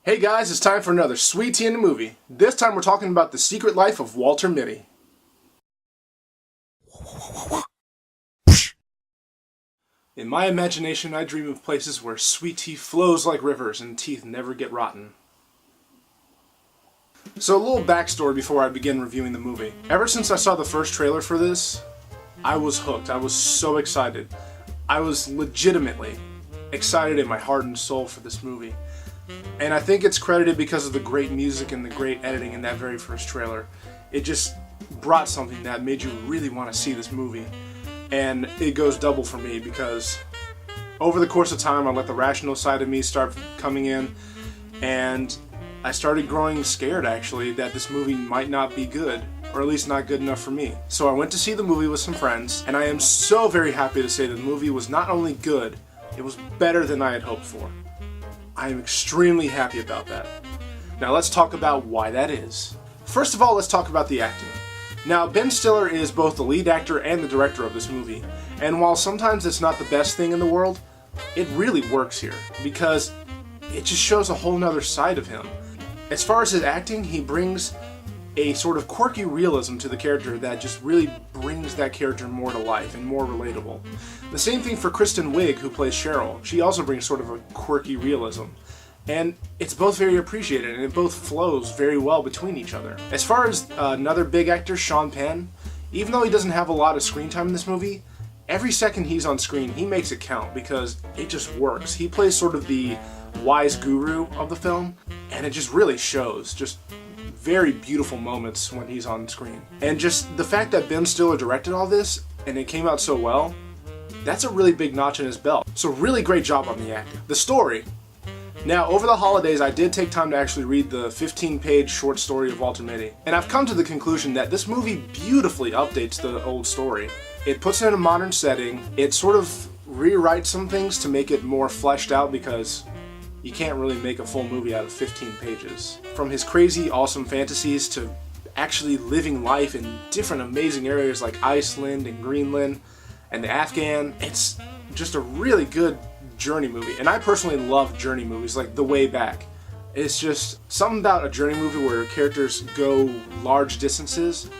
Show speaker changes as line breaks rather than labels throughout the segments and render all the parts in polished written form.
Hey guys, it's time for another Sweet Tea in the Movie. This time we're talking about the secret life of Walter Mitty. In my imagination, I dream of places where sweet tea flows like rivers and teeth never get rotten. So a little backstory before I begin reviewing the movie. Ever since I saw the first trailer for this, I was hooked. I was so excited. I was legitimately excited in my heart and soul for this movie. And I think it's credited because of the great music and the great editing in that very first trailer. It just brought something that made you really want to see this movie. And it goes double for me because over the course of time I let the rational side of me start coming in, and I started growing scared actually that this movie might not be good, or at least not good enough for me. So I went to see the movie with some friends, and I am so very happy to say that the movie was not only good, it was better than I had hoped for. I am extremely happy about that. Now let's talk about why that is. First of all, let's talk about the acting. Now, Ben Stiller is both the lead actor and the director of this movie, and while sometimes it's not the best thing in the world, it really works here, because it just shows a whole nother side of him. As far as his acting, he brings a sort of quirky realism to the character that just really brings that character more to life and more relatable. The same thing for Kristen Wiig, who plays Cheryl. She also brings sort of a quirky realism. And it's both very appreciated, and it both flows very well between each other. As far as another big actor, Sean Penn, even though he doesn't have a lot of screen time in this movie, every second he's on screen, he makes it count because it just works. He plays sort of the wise guru of the film, and it just really shows. Just very beautiful moments when he's on screen. And just the fact that Ben Stiller directed all this, and it came out so well, that's a really big notch in his belt. So really great job on the acting. The story. Now, over the holidays, I did take time to actually read the 15-page short story of Walter Mitty, and I've come to the conclusion that this movie beautifully updates the old story. It puts it in a modern setting, it sort of rewrites some things to make it more fleshed out because you can't really make a full movie out of 15 pages. From his crazy, awesome fantasies to actually living life in different amazing areas like Iceland and Greenland and the Afghan, it's just a really good journey movie, and I personally love journey movies like The Way Back. It's just something about a journey movie where characters go large distances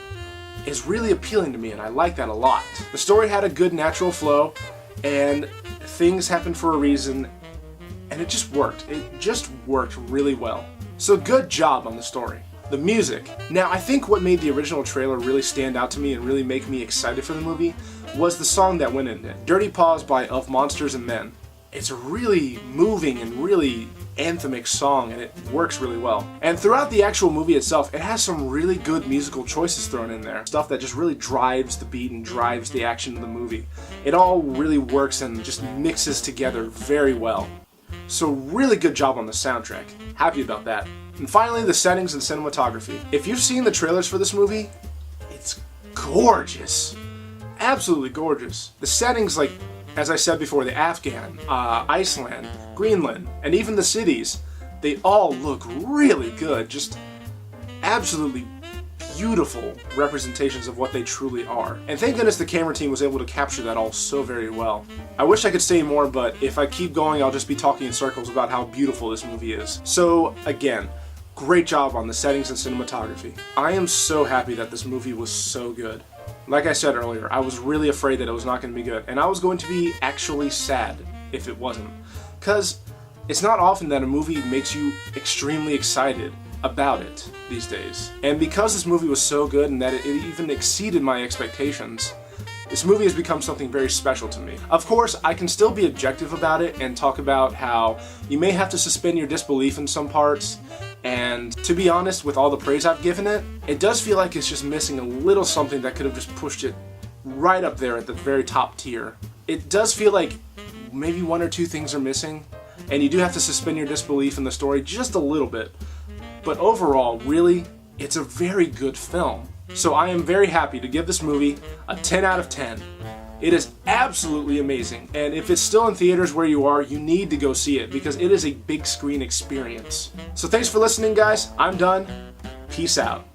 is really appealing to me, and I like that a lot. The story had a good natural flow, and things happened for a reason, and it just worked. It just worked really well. So good job on the story. The music. Now, I think what made the original trailer really stand out to me and really make me excited for the movie was the song that went in it, Dirty Paws by Of Monsters and Men. It's a really moving and really anthemic song, and it works really well. And throughout the actual movie itself, it has some really good musical choices thrown in there. Stuff that just really drives the beat and drives the action of the movie. It all really works and just mixes together very well. So really good job on the soundtrack. Happy about that. And finally, the settings and cinematography. If you've seen the trailers for this movie, it's gorgeous. Absolutely gorgeous. The settings, like, as I said before, the Afghan, Iceland, Greenland, and even the cities, they all look really good. Just absolutely beautiful representations of what they truly are. And thank goodness the camera team was able to capture that all so very well. I wish I could say more, but if I keep going, I'll just be talking in circles about how beautiful this movie is. So again, great job on the settings and cinematography. I am so happy that this movie was so good. Like I said earlier, I was really afraid that it was not going to be good, and I was going to be actually sad if it wasn't. Because it's not often that a movie makes you extremely excited about it these days. And because this movie was so good and that it even exceeded my expectations, this movie has become something very special to me. Of course, I can still be objective about it and talk about how you may have to suspend your disbelief in some parts, and to be honest, with all the praise I've given it, it does feel like it's just missing a little something that could have just pushed it right up there at the very top tier. It does feel like maybe one or two things are missing, and you do have to suspend your disbelief in the story just a little bit. But overall, really, it's a very good film. So I am very happy to give this movie a 10 out of 10. It is absolutely amazing, and if it's still in theaters where you are, you need to go see it because it is a big screen experience. So thanks for listening, guys. I'm done. Peace out.